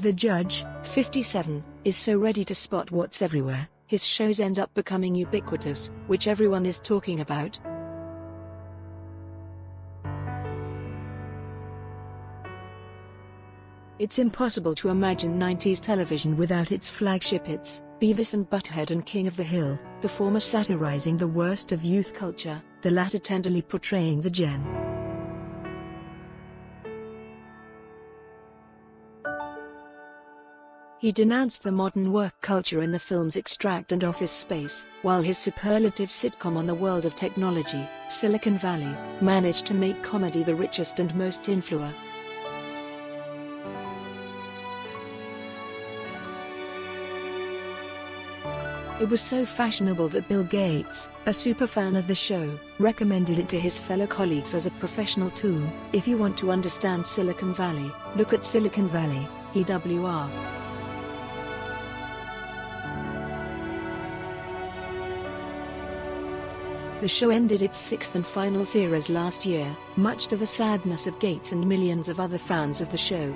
The judge, 57, is so ready to spot what's everywhere, his shows end up becoming ubiquitous, which everyone is talking about. It's impossible to imagine 90s television without its flagship hits, Beavis and Butt-head and King of the Hill, the former satirizing the worst of youth culture, the latter tenderly portraying the Gen. He denounced the modern work culture in the films Extract and Office Space, while his superlative sitcom on the world of technology, Silicon Valley, managed to make comedy the richest and most influential. It was so fashionable that Bill Gates, a superfan of the show, recommended it to his fellow colleagues as a professional tool. If you want to understand Silicon Valley, look at Silicon Valley, EWR. The show ended its sixth and final series last year, much to the sadness of Gates and millions of other fans of the show.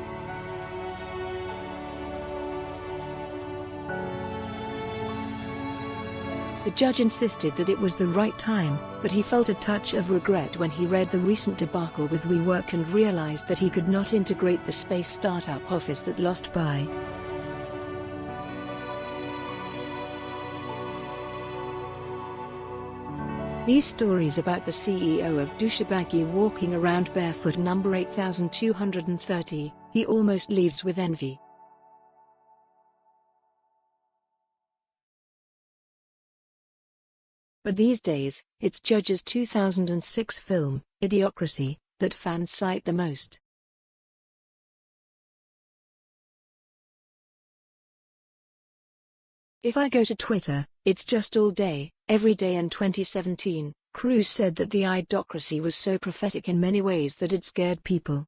The judge insisted that it was the right time, but he felt a touch of regret when he read the recent debacle with WeWork and realized that he could not integrate the space startup office that lost by. These stories about the CEO of douchebaggy walking around barefoot number 8230, he almost leaves with envy. But these days, it's Judge's 2006 film, Idiocracy, that fans cite the most. If I go to Twitter, it's just all day, every day. In 2017, Cruz said that the Idiocracy was so prophetic in many ways that it scared people.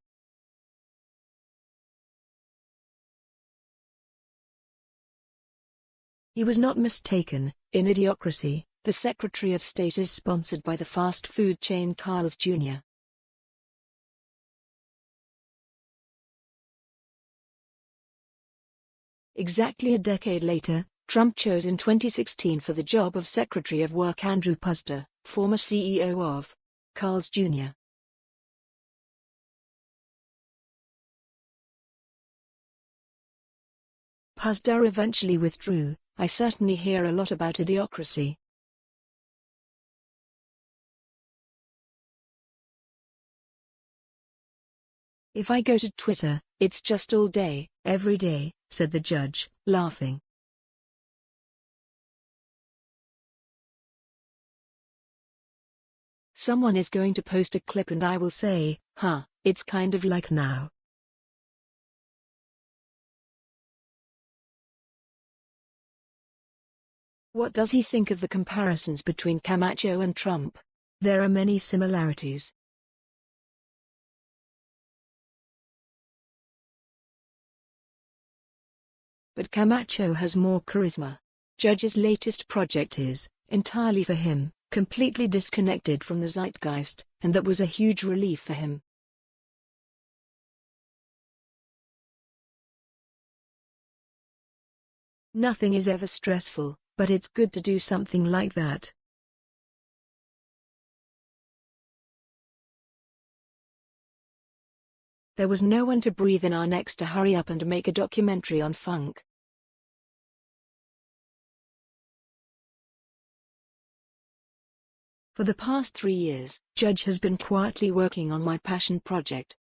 He was not mistaken. In Idiocracy, the Secretary of State is sponsored by the fast food chain Carl's Jr. Exactly a decade later, Trump chose in 2016 for the job of Secretary of Work Andrew Puzder, former CEO of Carl's Jr. Puzder eventually withdrew. I certainly hear a lot about Idiocracy. If I go to Twitter, it's just all day, every day, said the judge, laughing. Someone is going to post a clip and I will say, huh, it's kind of like now. What does he think of the comparisons between Camacho and Trump? There are many similarities. But Camacho has more charisma. Judge's latest project is, entirely for him, completely disconnected from the zeitgeist, and that was a huge relief for him. Nothing is ever stressful, but it's good to do something like that. There was no one to breathe in our necks to hurry up and make a documentary on funk. For the past 3 years, Judge has been quietly working on my passion project.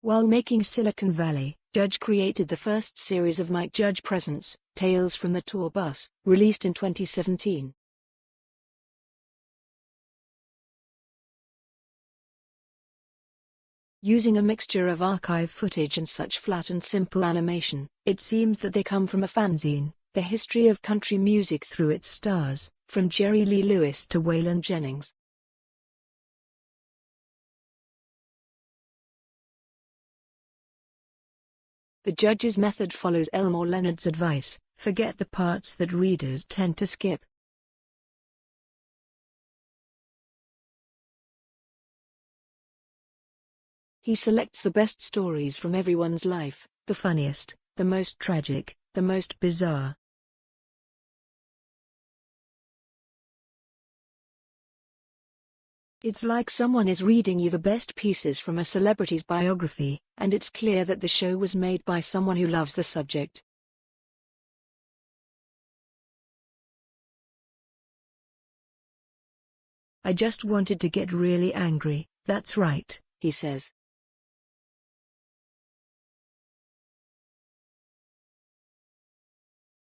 While making Silicon Valley, Judge created the first series of Mike Judge Presents, Tales from the Tour Bus, released in 2017. Using a mixture of archive footage and such flat and simple animation, it seems that they come from a fanzine, the history of country music through its stars, from Jerry Lee Lewis to Waylon Jennings. The Judge's method follows Elmore Leonard's advice: forget the parts that readers tend to skip. He selects the best stories from everyone's life, the funniest, the most tragic, the most bizarre. It's like someone is reading you the best pieces from a celebrity's biography, and it's clear that the show was made by someone who loves the subject. I just wanted to get really angry, that's right, he says.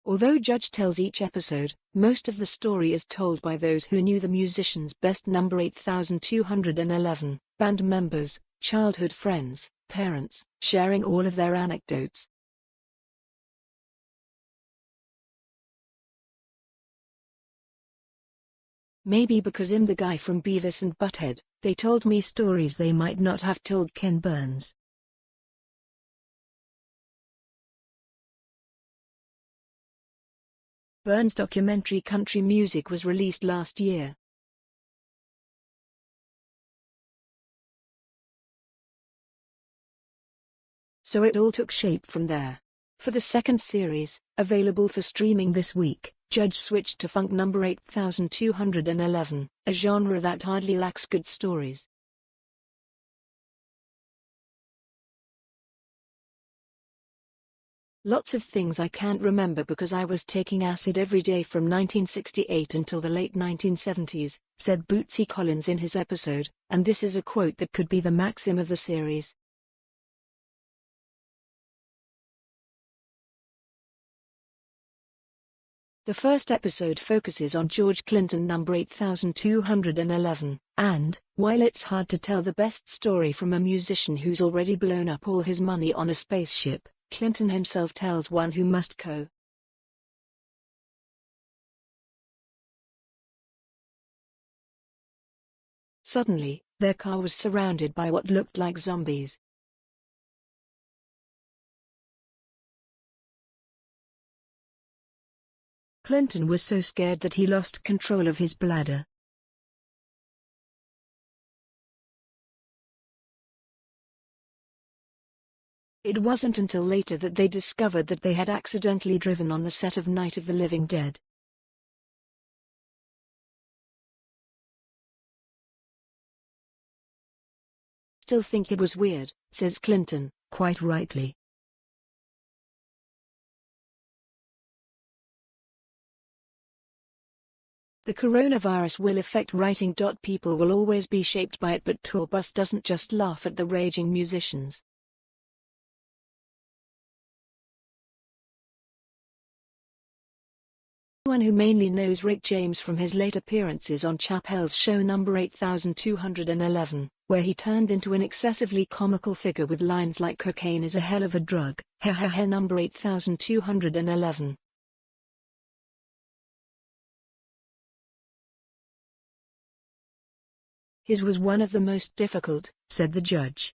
Although Judge tells each episode, most of the story is told by those who knew the musicians best. Number 8211, band members, childhood friends, parents, sharing all of their anecdotes. Maybe because I'm the guy from Beavis and Butt-head, they told me stories they might not have told Ken Burns. Burns' documentary Country Music was released last year. So it all took shape from there. For the second series, available for streaming this week, Judge switched to funk. Number 8211, a genre that hardly lacks good stories. Lots of things I can't remember because I was taking acid every day from 1968 until the late 1970s, said Bootsy Collins in his episode, and this is a quote that could be the maxim of the series. The first episode focuses on George Clinton. Number 8211, and, while it's hard to tell the best story from a musician who's already blown up all his money on a spaceship, Clinton himself tells one who must go. Suddenly, their car was surrounded by what looked like zombies. Clinton was so scared that he lost control of his bladder. It wasn't until later that they discovered that they had accidentally driven on the set of Night of the Living Dead. Still think it was weird, says Clinton, quite rightly. The coronavirus will affect writing. People will always be shaped by it, but Tour Bus doesn't just laugh at the raging musicians. Anyone who mainly knows Rick James from his late appearances on Chappelle's show Number 8211, where he turned into an excessively comical figure with lines like "cocaine is a hell of a drug," ha ha ha. Number 8211. His was one of the most difficult, said the judge.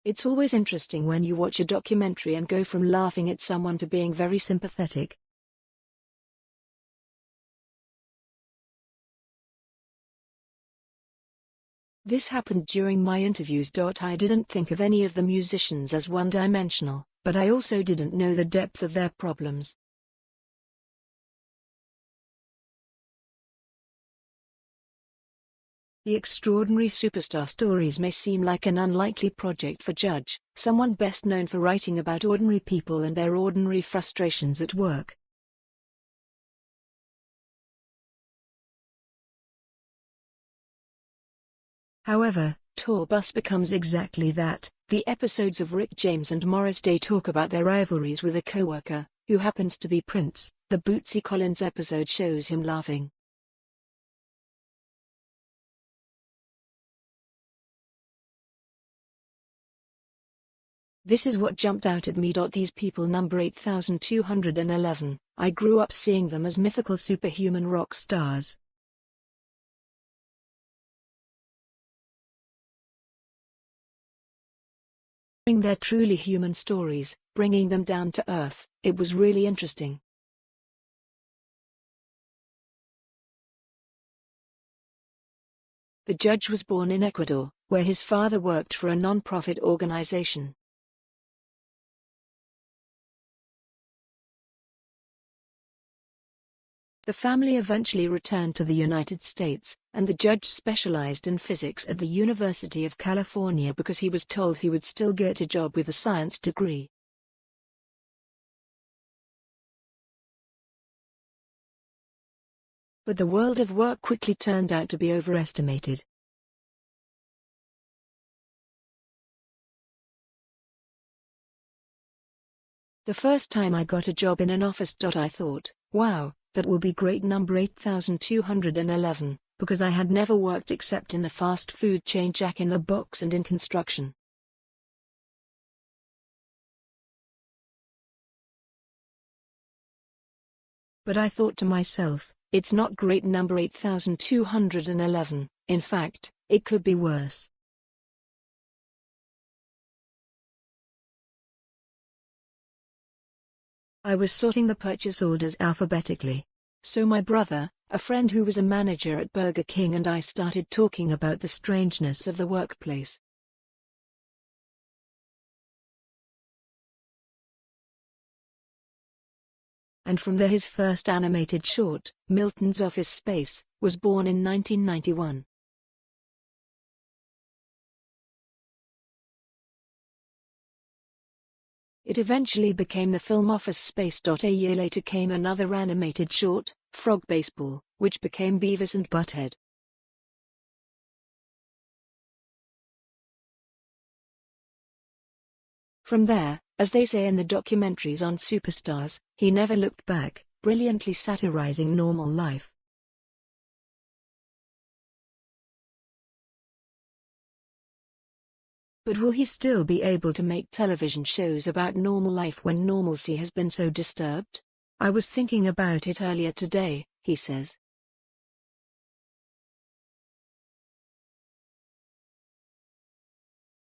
It's always interesting when you watch a documentary and go from laughing at someone to being very sympathetic. This happened during my interviews. I didn't think of any of the musicians as one-dimensional, but I also didn't know the depth of their problems. The extraordinary superstar stories may seem like an unlikely project for Judge, someone best known for writing about ordinary people and their ordinary frustrations at work. However, Tour Bus becomes exactly that. The episodes of Rick James and Morris Day talk about their rivalries with a coworker, who happens to be Prince. The Bootsy Collins episode shows him laughing. This is what jumped out at me. These people. Number 8211, I grew up seeing them as mythical superhuman rock stars. Their truly human stories, bringing them down to earth, it was really interesting. The judge was born in Ecuador, where his father worked for a non-profit organization. The family eventually returned to the United States, and the judge specialized in physics at the University of California because he was told he would still get a job with a science degree. But the world of work quickly turned out to be overestimated. The first time I got a job in an office. I thought, wow, that will be great, number 8211, because I had never worked except in the fast food chain Jack in the Box and in construction. But I thought to myself, it's not great number 8211, in fact, it could be worse. I was sorting the purchase orders alphabetically. So my brother, a friend who was a manager at Burger King, and I started talking about the strangeness of the workplace. And from there his first animated short, Milton's Office Space, was born in 1991. It eventually became the film Office Space. A year later came another animated short, Frog Baseball, which became Beavis and Butt-head. From there, as they say in the documentaries on superstars, he never looked back, brilliantly satirizing normal life. But will he still be able to make television shows about normal life when normalcy has been so disturbed? I was thinking about it earlier today, he says.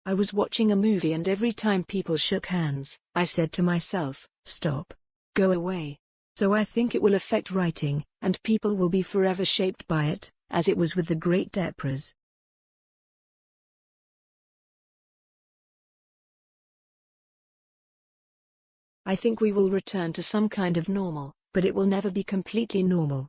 I was watching a movie and every time people shook hands, I said to myself, stop. Go away. So I think it will affect writing, and people will be forever shaped by it, as it was with the Great Depression. I think we will return to some kind of normal, but it will never be completely normal.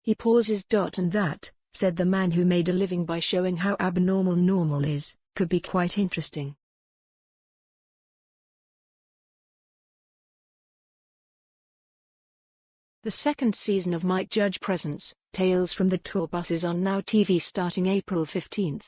He pauses. And that, said the man who made a living by showing how abnormal normal is, could be quite interesting. The second season of Mike Judge Presents, Tales from the Tour Bus is on Now TV starting April 15.